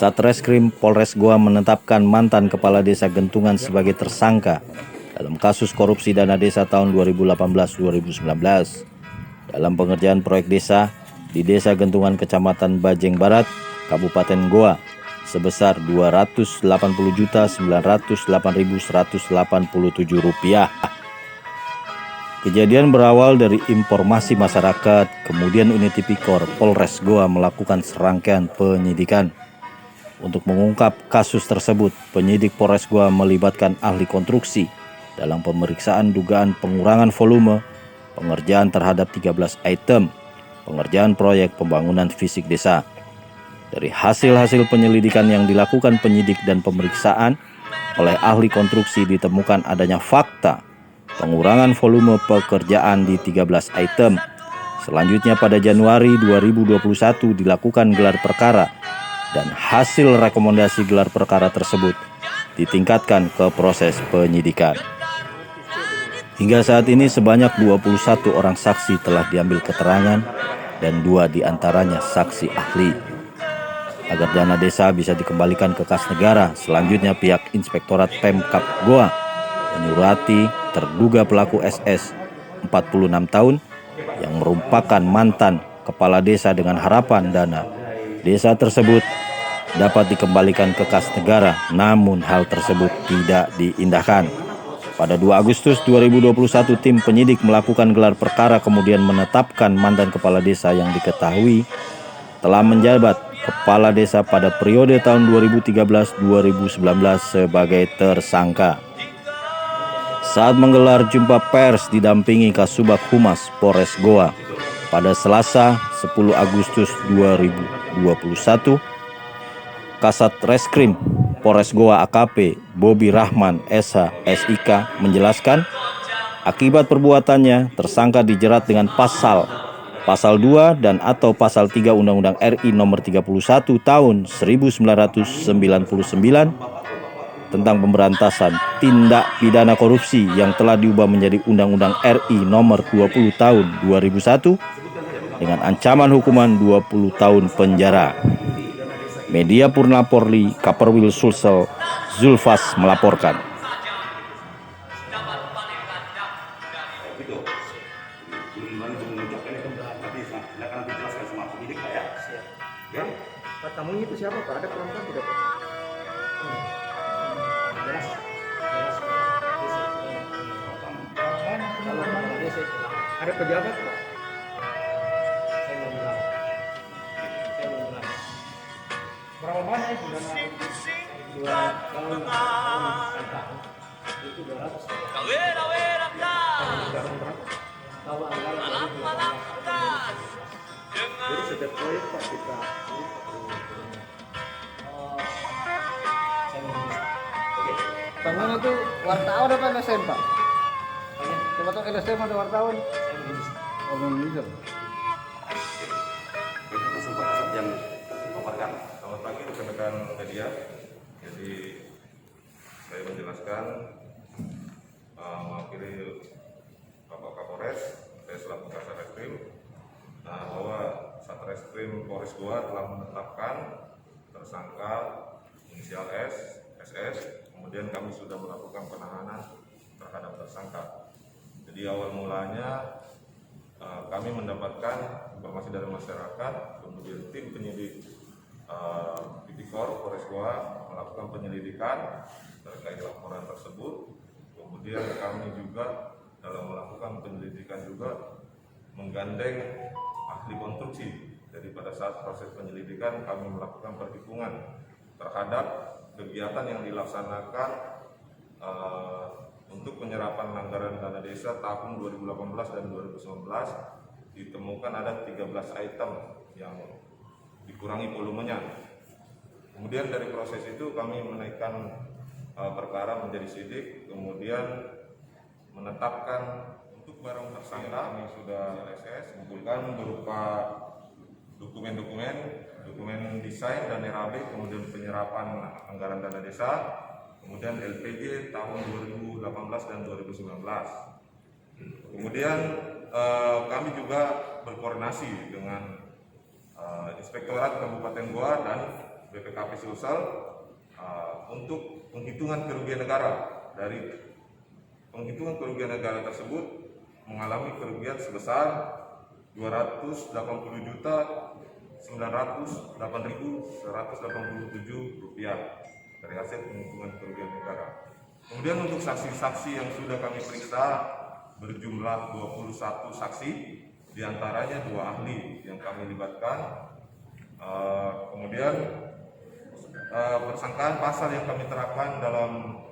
Satreskrim Polres Goa menetapkan mantan Kepala Desa Gentungan sebagai tersangka dalam kasus korupsi dana desa tahun 2018-2019 dalam pengerjaan proyek desa di Desa Gentungan Kecamatan Bajeng Barat, Kabupaten Goa sebesar Rp280.908.187. Kejadian berawal dari informasi masyarakat, kemudian unit tipikor Polres Goa melakukan serangkaian penyidikan. Untuk mengungkap kasus tersebut, penyidik Polres Goa melibatkan ahli konstruksi dalam pemeriksaan dugaan pengurangan volume, pengerjaan terhadap 13 item, pengerjaan proyek pembangunan fisik desa. Dari hasil-hasil penyelidikan yang dilakukan penyidik dan pemeriksaan oleh ahli konstruksi ditemukan adanya fakta pengurangan volume pekerjaan di 13 item. Selanjutnya pada Januari 2021 dilakukan gelar perkara dan hasil rekomendasi gelar perkara tersebut ditingkatkan ke proses penyidikan. Hingga saat ini sebanyak 21 orang saksi telah diambil keterangan dan 2 diantaranya saksi ahli. Agar dana desa bisa dikembalikan ke kas negara, selanjutnya pihak Inspektorat Pemkab Goa menyurati terduga pelaku SS 46 tahun yang merupakan mantan kepala desa dengan harapan dana desa tersebut dapat dikembalikan ke kas negara, namun hal tersebut tidak diindahkan. Pada 2 Agustus 2021, tim penyidik melakukan gelar perkara kemudian menetapkan mantan kepala desa yang diketahui telah menjabat kepala desa pada periode tahun 2013-2019 sebagai tersangka. Saat menggelar jumpa pers didampingi Kasubag Humas Polres Goa pada Selasa 10 Agustus 2021, Kasat Reskrim Polres Goa AKP Bobi Rahman SH SIK menjelaskan akibat perbuatannya tersangka dijerat dengan pasal 2 dan atau pasal 3 Undang-Undang RI nomor 31 tahun 1999 tentang pemberantasan tindak pidana korupsi yang telah diubah menjadi Undang-Undang RI nomor 20 tahun 2001 dengan ancaman hukuman 20 tahun penjara. Media Purna Porli Kaperwil Sulsel Zulfas melaporkan. Tamunya itu siapa Pak? Ada perempuan tidak Pak? Jelas. Ada pejabat Pak? Saya belum bilang. Berapa banyak itu dana? 2 tahun. Itu 200. Tahu anggaran. Jadi setiap proyek Pak kita Tangan itu wartawan apa LSM Pak? Coba tahu LSM ada wartawan? Organisasi. Yang dipaparkan. Selamat pagi rekan-rekan media. Jadi saya menjelaskan mewakili Bapak Kapolres, saya selaku Kasat Reskrim, bahwa Satreskrim Polres Goa telah menetapkan tersangka inisial S, SS. Kemudian kami sudah melakukan penahanan terhadap tersangka. Jadi awal mulanya kami mendapatkan informasi dari masyarakat, kemudian tim penyidik tipikor Polres Goa melakukan penyelidikan terkait laporan tersebut. Kemudian kami juga dalam melakukan penyelidikan juga menggandeng ahli konstruksi. Jadi pada saat proses penyelidikan kami melakukan perhitungan terhadap kegiatan yang dilaksanakan untuk penyerapan anggaran dana desa tahun 2018 dan 2019 ditemukan ada 13 item yang dikurangi volumenya. Kemudian dari proses itu kami menaikkan perkara menjadi sidik, kemudian menetapkan untuk barang tersangka kami sudah SS mengumpulkan berupa dokumen desain dan RAB, kemudian penyerapan anggaran dana desa, kemudian LPG tahun 2018 dan 2019. Kemudian kami juga berkoordinasi dengan Inspektorat Kabupaten Goa dan BPKP Sulsel untuk penghitungan kerugian negara. Dari penghitungan kerugian negara tersebut mengalami kerugian sebesar 280.908.187 rupiah dari hasil penghitungan kerugian negara. Kemudian untuk saksi-saksi yang sudah kami periksa berjumlah 21 saksi, diantaranya 2 ahli yang kami libatkan. Kemudian persangkaan pasal yang kami terapkan dalam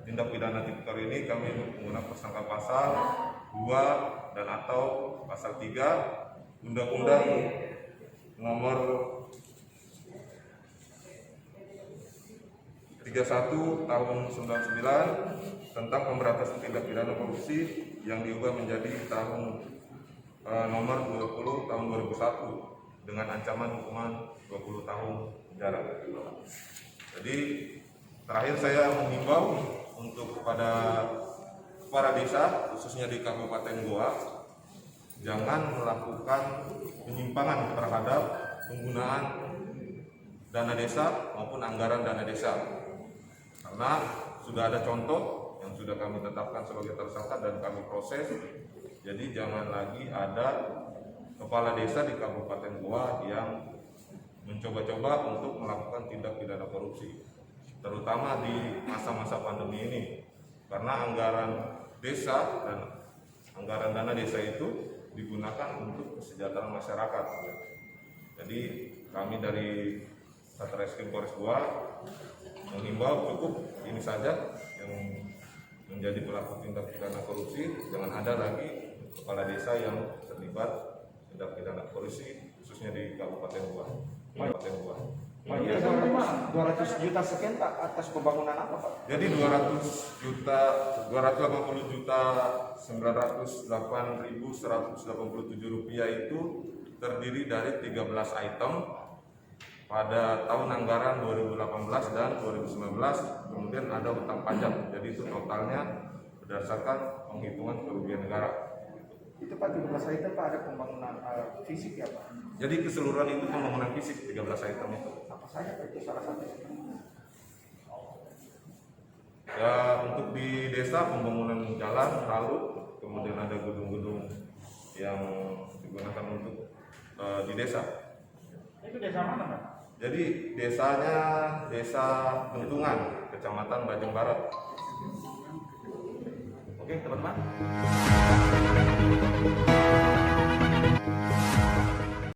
tindak pidana tipikor ini, kami menggunakan persangka pasal 2 dan atau pasal 3 Undang-Undang nomor 31 tahun 99 tentang pemberantasan tindak pidana korupsi yang diubah menjadi nomor 20 tahun 2001 dengan ancaman hukuman 20 tahun penjara. Jadi terakhir saya mengimbau untuk kepada para desa khususnya di Kabupaten Goa, jangan melakukan penyimpangan terhadap penggunaan dana desa maupun anggaran dana desa, karena sudah ada contoh yang sudah kami tetapkan sebagai tersangka dan kami proses. Jadi jangan lagi ada kepala desa di Kabupaten Goa yang mencoba-coba untuk melakukan tindak pidana korupsi, terutama di masa-masa pandemi ini, karena anggaran desa dan anggaran dana desa itu digunakan untuk kesejahteraan masyarakat. Jadi kami dari Satreskrim Polres Goa mengimbau cukup ini saja yang menjadi pelaku tindak pidana korupsi, jangan ada lagi kepala desa yang terlibat tindak pidana korupsi khususnya di Kabupaten Goa. Pak, ini 200 juta sekian Pak atas pembangunan apa Pak? Jadi 280 juta 908.187 rupiah itu terdiri dari 13 item pada tahun anggaran 2018 dan 2019, kemudian ada utang pajak. Jadi itu totalnya berdasarkan penghitungan kerugian negara. Itu Pak 13 item Pak, ada pembangunan fisik ya Pak? Jadi keseluruhan itu pembangunan fisik 13 item itu. Apa saja Pak itu salah satu? Ya, untuk di desa pembangunan jalan lalu, kemudian ada gedung-gedung yang digunakan untuk di desa. Itu desa mana Pak? Jadi desanya Desa Bentungan, Kecamatan Bajeng Barat. Oke teman-teman.